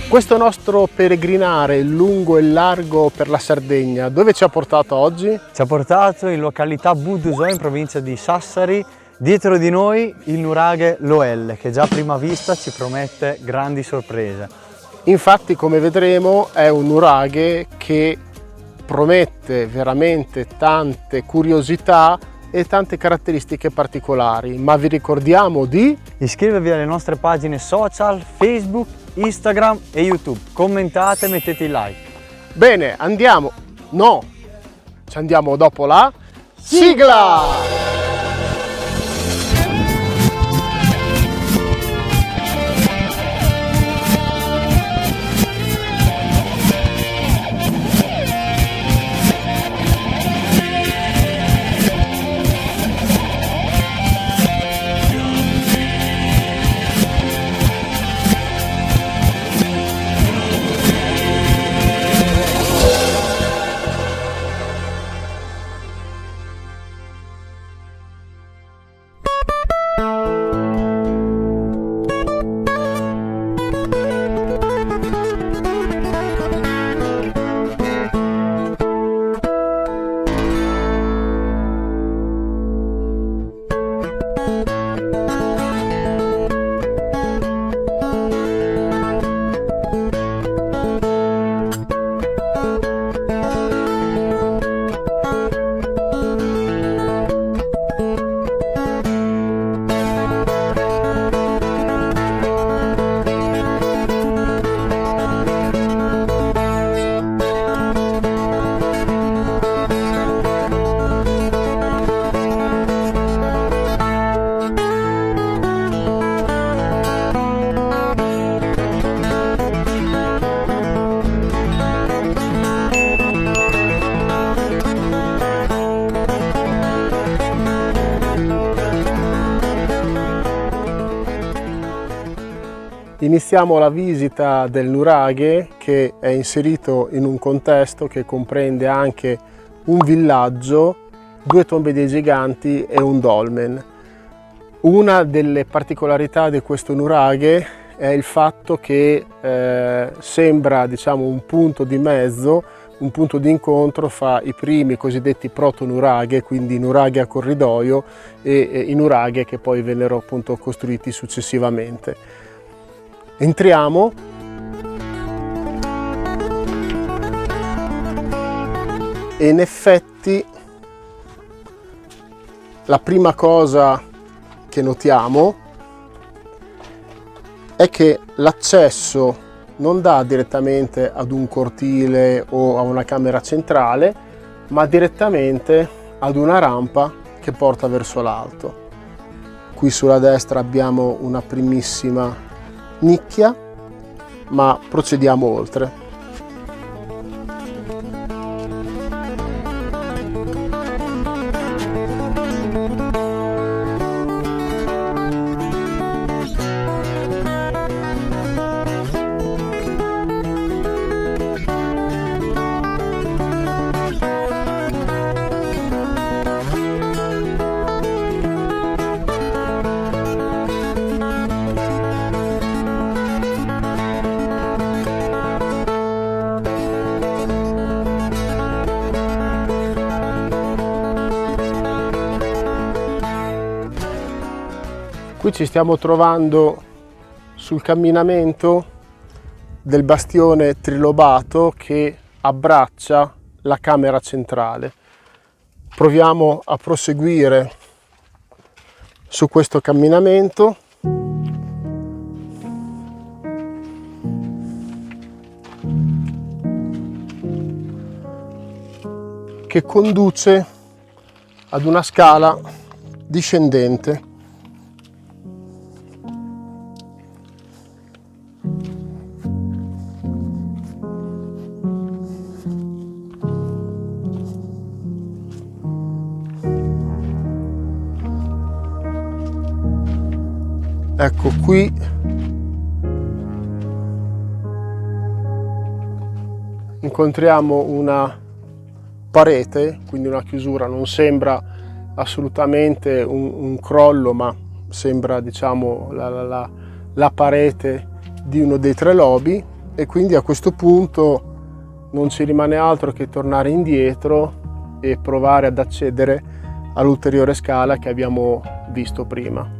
Questo nostro peregrinare lungo e largo per la Sardegna, dove ci ha portato oggi? Ci ha portato in località Budusò, in provincia di Sassari. Dietro di noi il nuraghe Loelle, che già a prima vista ci promette grandi sorprese. Infatti, come vedremo, è un nuraghe che promette veramente tante curiosità e tante caratteristiche particolari, ma vi ricordiamo di iscrivervi alle nostre pagine social, Facebook, Instagram e YouTube. Commentate, mettete il like. Bene, andiamo. No, ci andiamo dopo la sigla! Iniziamo la visita del nuraghe, che è inserito in un contesto che comprende anche un villaggio, 2 tombe dei giganti e un dolmen. Una delle particolarità di questo nuraghe è il fatto che sembra, diciamo, un punto di mezzo, un punto di incontro fra i primi cosiddetti proto-nuraghe, quindi nuraghe a corridoio, e i nuraghe che poi vennero appunto costruiti successivamente. Entriamo. E in effetti la prima cosa che notiamo è che l'accesso non dà direttamente ad un cortile o a una camera centrale, ma direttamente ad una rampa che porta verso l'alto. Qui sulla destra abbiamo una primissima nicchia, ma procediamo oltre. Qui ci stiamo trovando sul camminamento del bastione trilobato che abbraccia la camera centrale. Proviamo a proseguire su questo camminamento. Che conduce ad una scala discendente. Ecco qui incontriamo una parete, quindi una chiusura, non sembra assolutamente un crollo, ma sembra, diciamo, la parete di uno dei 3 lobi, e quindi a questo punto non ci rimane altro che tornare indietro e provare ad accedere all'ulteriore scala che abbiamo visto prima.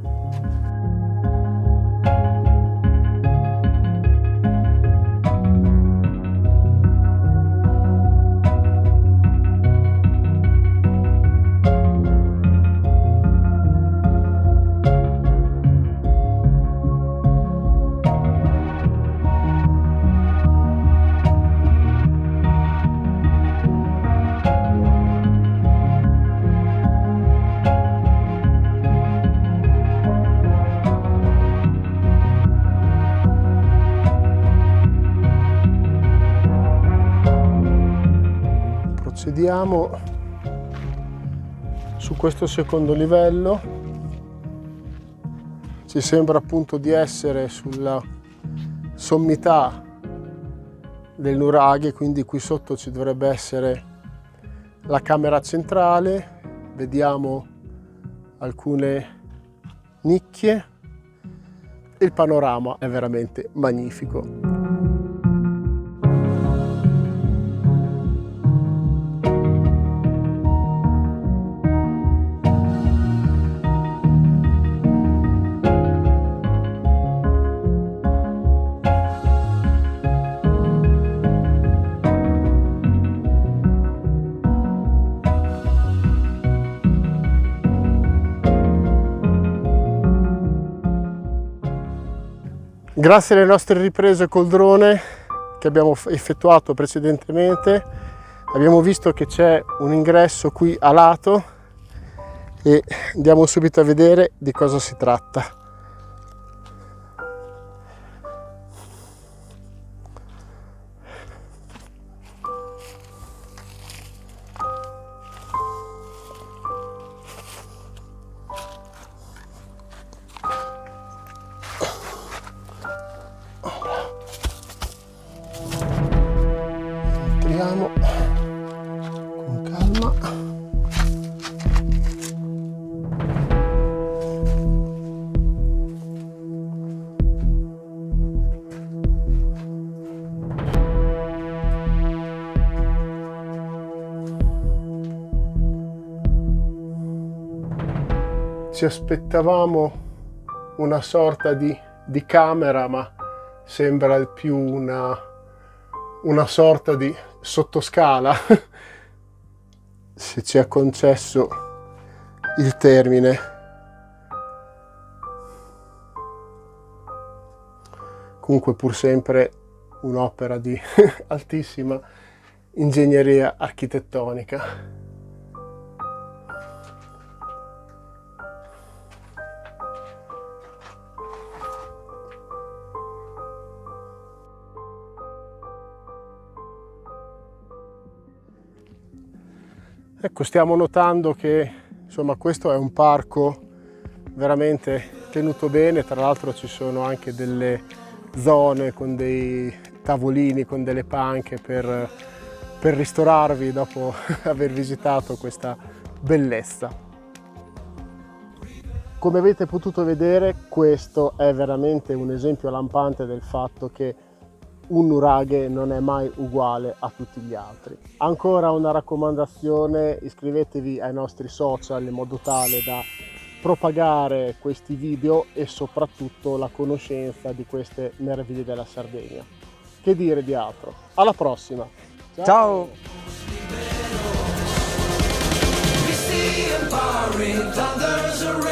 Procediamo su questo secondo livello. Ci sembra appunto di essere sulla sommità del nuraghe, quindi qui sotto ci dovrebbe essere la camera centrale. Vediamo alcune nicchie e il panorama è veramente magnifico. Grazie alle nostre riprese col drone che abbiamo effettuato precedentemente, abbiamo visto che c'è un ingresso qui a lato e andiamo subito a vedere di cosa si tratta. Entriamo con calma. Ci aspettavamo una sorta di camera, ma sembra più una sorta di sottoscala, se ci è concesso il termine. Comunque pur sempre un'opera di altissima ingegneria architettonica. Ecco, stiamo notando che insomma questo è un parco veramente tenuto bene, tra l'altro ci sono anche delle zone con dei tavolini, con delle panche per ristorarvi dopo aver visitato questa bellezza. Come avete potuto vedere, questo è veramente un esempio lampante del fatto che un nuraghe non è mai uguale a tutti gli altri. Ancora una raccomandazione: iscrivetevi ai nostri social in modo tale da propagare questi video e soprattutto la conoscenza di queste meraviglie della Sardegna. Che dire di altro? Alla prossima! Ciao! We see empowering thunders around.